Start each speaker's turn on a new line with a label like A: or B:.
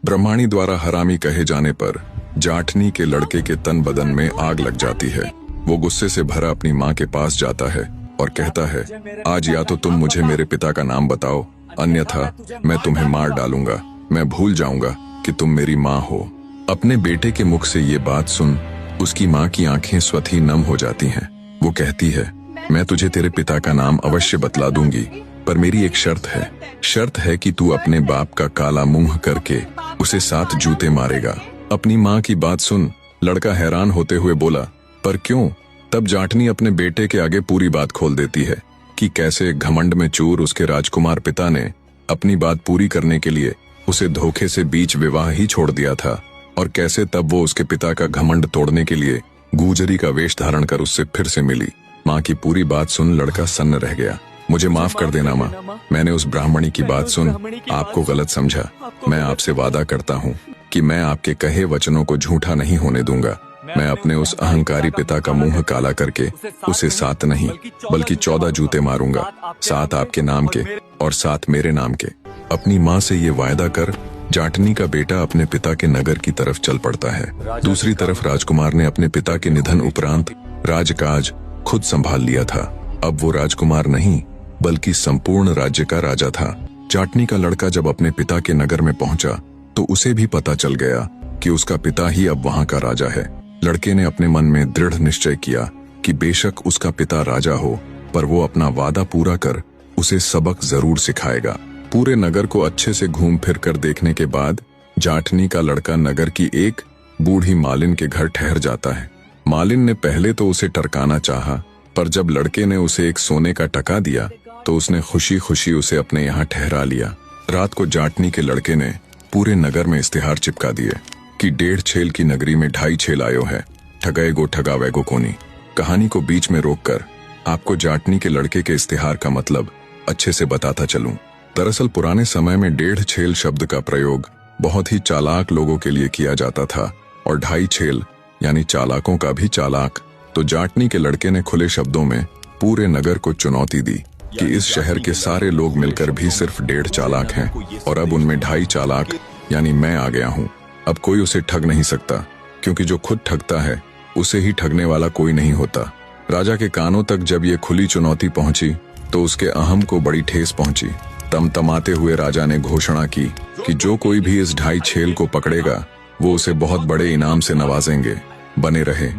A: ब्रह्माणी द्वारा हरामी कहे जाने पर जाठनी के लड़के के तन बदन में आग लग जाती है। वो गुस्से से भरा अपनी माँ के पास जाता है और कहता है, आज या तो तुम मुझे मेरे पिता का नाम बताओ, अन्यथा मैं तुम्हें मार डालूंगा। मैं भूल जाऊंगा कि तुम मेरी माँ हो। अपने बेटे के मुख से ये बात सुन उसकी माँ की आंखें स्वतः नम हो जाती हैं। वो कहती है, मैं तुझे तेरे पिता का नाम अवश्य बतला दूंगी, पर मेरी एक शर्त है कि तू अपने बाप का काला मुंह करके उसे 7 जूते मारेगा। अपनी माँ की बात सुन लड़का हैरान होते हुए बोला, पर क्यों? तब जाटनी अपने बेटे के आगे पूरी बात खोल देती है कि कैसे घमंड में चूर उसके राजकुमार पिता ने अपनी बात पूरी करने के लिए उसे धोखे से बीच विवाह ही छोड़ दिया था, और कैसे तब वो उसके पिता का घमंड तोड़ने के लिए गुजरी का वेश धारण कर उससे फिर से मिली। माँ की पूरी बात सुन लड़का सन्न रह गया। मुझे माफ कर देना माँ, मैंने उस ब्राह्मणी की बात सुन आपको गलत समझा। मैं आपसे वादा करता हूँ कि मैं आपके कहे वचनों को झूठा नहीं होने दूंगा। मैं अपने उस अहंकारी पिता का मुंह काला करके उसे 7 नहीं बल्कि 14 जूते मारूंगा, 7 आपके नाम के और 7 मेरे नाम के। अपनी माँ से ये वायदा कर जाटनी का बेटा अपने पिता के नगर की तरफ चल पड़ता है। दूसरी तरफ राजकुमार ने अपने पिता के निधन उपरांत राजकाज खुद संभाल लिया था। अब वो राजकुमार नहीं बल्कि संपूर्ण राज्य का राजा था। जाटनी का लड़का जब अपने पिता के नगर में पहुंचा तो उसे भी पता चल गया कि उसका पिता ही अब वहां का राजा है। लड़के ने अपने मन में दृढ़ निश्चय किया कि बेशक उसका पिता राजा हो, पर वो अपना वादा पूरा कर उसे सबक जरूर सिखाएगा। पूरे नगर को अच्छे से घूम फिर कर देखने के बाद जाटनी का लड़का नगर की एक बूढ़ी मालिन के घर ठहर जाता है। मालिन ने पहले तो उसे टरकाना चाहा, पर जब लड़के ने उसे एक सोने का टका दिया तो उसने खुशी खुशी उसे अपने यहाँ ठहरा लिया। रात को जाटनी के लड़के ने पूरे नगर में इश्तिहार चिपका दिए कि 1.5 छेल की नगरी में 2.5 छेल आयो है, ठगाए गो ठगावे गो कोनी। कहानी को बीच में रोककर आपको जाटनी के लड़के के इश्तिहार का मतलब अच्छे से बताता चलूं। दरअसल पुराने समय में 1.5 छेल शब्द का प्रयोग बहुत ही चालाक लोगों के लिए किया जाता था, और 2.5 छेल यानी चालाकों का भी चालाक। तो जाटनी के लड़के ने खुले शब्दों में पूरे नगर को चुनौती दी कि इस शहर के सारे लोग मिलकर भी सिर्फ 1.5 चालाक हैं, और अब उनमें 2.5 चालाक यानी मैं आ गया हूँ। अब कोई उसे ठग नहीं सकता, क्योंकि जो खुद ठगता है उसे ही ठगने वाला कोई नहीं होता। राजा के कानों तक जब ये खुली चुनौती पहुंची तो उसके अहम को बड़ी ठेस पहुंची। तमतमाते हुए राजा ने घोषणा की कि जो कोई भी इस 2.5 छेल को पकड़ेगा वो उसे बहुत बड़े इनाम से नवाजेंगे। बने रहे।